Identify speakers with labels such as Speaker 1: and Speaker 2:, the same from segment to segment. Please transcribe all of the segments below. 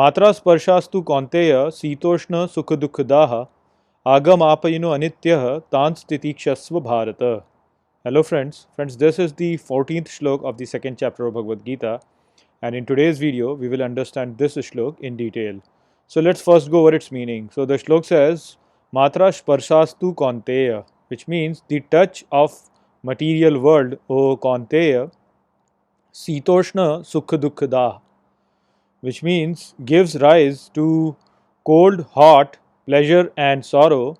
Speaker 1: मात्रा स्पर्शास्तु कौन्तेय शीतोष्ण सुख दुःखदाः आगम आपयिनो अनित्यः तान् स्थितिक्षस्व Bharat. Hello friends, this is the 14th shlok of the second chapter of Bhagavad Gita, and in today's video we will understand this shlok in detail. So let's first go over its meaning. So the shlok says Matra Sparshastu Kaunteya, which means the touch of material world, O Kaunteya, Sitoshna Sukha Dukkhada, which means gives rise to cold, hot, pleasure and sorrow.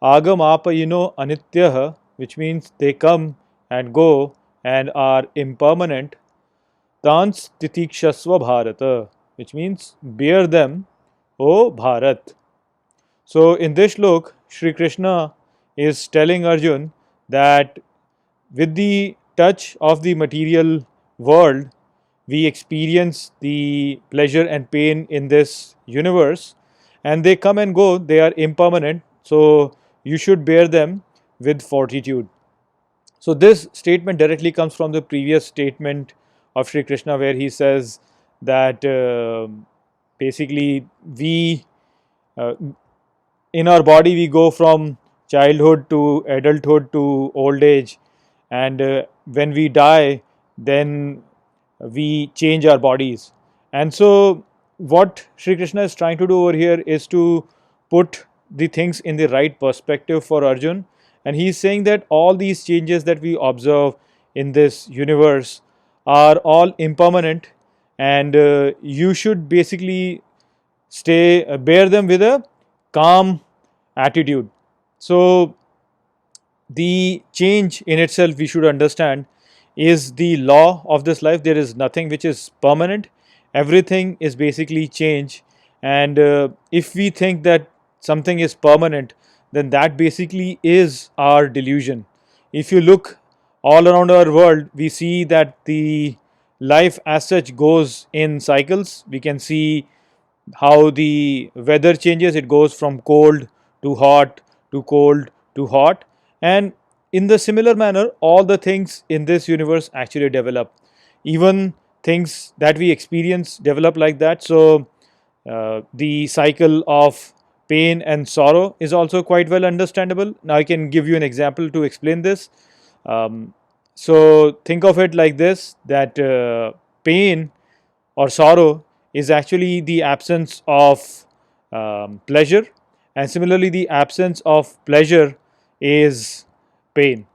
Speaker 1: Agamapayino Anityah, which means they come and go and are impermanent. Tans Titikshasva Bharata, which means bear them, O Bharat. So in this shlok, Sri Krishna is telling Arjun that with the touch of the material world, we experience the pleasure and pain in this universe, and they come and go, they are impermanent, so you should bear them with fortitude. So this statement directly comes from the previous statement of Sri Krishna, where he says that basically we in our body we go from childhood to adulthood to old age, and when we die then we change our bodies. And so what Sri Krishna is trying to do over here is to put the things in the right perspective for Arjun, and he is saying that all these changes that we observe in this universe are all impermanent, and you should basically bear them with a calm attitude. So the change in itself, we should understand, is the law of this life. There is nothing which is permanent, everything is basically change. And if we think that something is permanent, then that basically is our delusion. If you look all around our world, we see that the life as such goes in cycles. We can see how the weather changes, it goes from cold to hot to cold to hot, and in the similar manner all the things in this universe actually develop. Even things that we experience develop like that. So the cycle of pain and sorrow is also quite well understandable. Now I can give you an example to explain this. So think of it like this, that pain or sorrow is actually the absence of pleasure, and similarly the absence of pleasure is pain.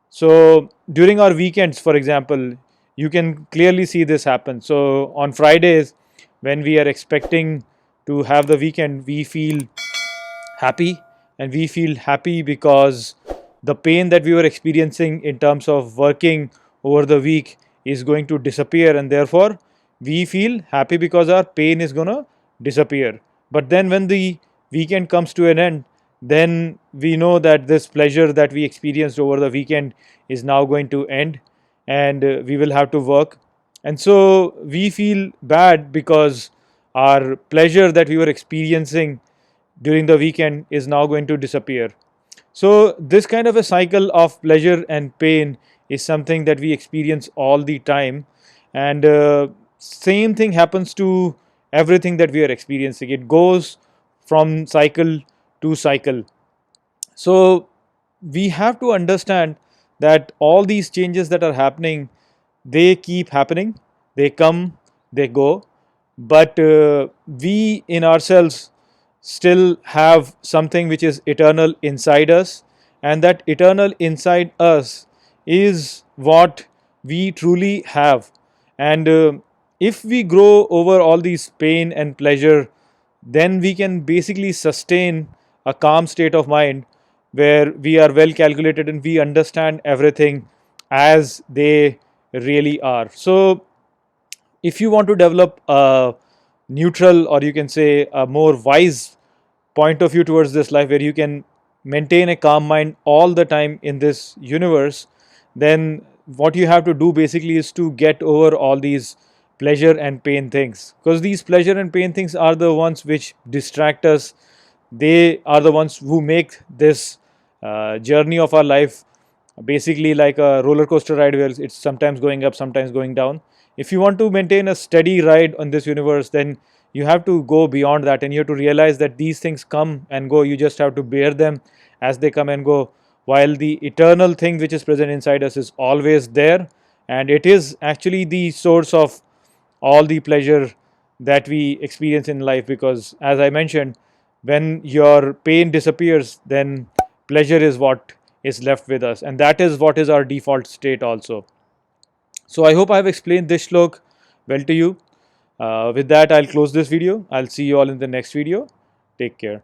Speaker 1: So during our weekends, for example, you can clearly see this happen. So on Fridays, when we are expecting to have the weekend, we feel happy, and we feel happy because the pain that we were experiencing in terms of working over the week is going to disappear, and therefore we feel happy because our pain is going to disappear. But then when the weekend comes to an end, then we know that this pleasure that we experienced over the weekend is now going to end, and we will have to work. And so we feel bad because our pleasure that we were experiencing during the weekend is now going to disappear. So this kind of a cycle of pleasure and pain is something that we experience all the time, and same thing happens to everything that we are experiencing. It goes from cycle to cycle. So we have to understand that all these changes that are happening, they keep happening, they come, they go, but we in ourselves still have something which is eternal inside us, and that eternal inside us is what we truly have. And if we grow over all these pain and pleasure, then we can basically sustain a calm state of mind where we are well calculated and we understand everything as they really are. So if you want to develop a neutral, or you can say a more wise point of view towards this life, where you can maintain a calm mind all the time in this universe, then what you have to do basically is to get over all these pleasure and pain things, because these pleasure and pain things are the ones which distract us. They are the ones who make this journey of our life basically like a roller coaster ride, where it's sometimes going up, sometimes going down. If you want to maintain a steady ride on this universe, then you have to go beyond that, and you have to realize that these things come and go. You just have to bear them as they come and go, while the eternal thing which is present inside us is always there, and it is actually the source of all the pleasure that we experience in life. Because, as I mentioned, when your pain disappears, then pleasure is what is left with us, and that is what is our default state also. So I hope I have explained this shlok well to you. With that, I'll close this video. I'll see you all in the next video. Take care.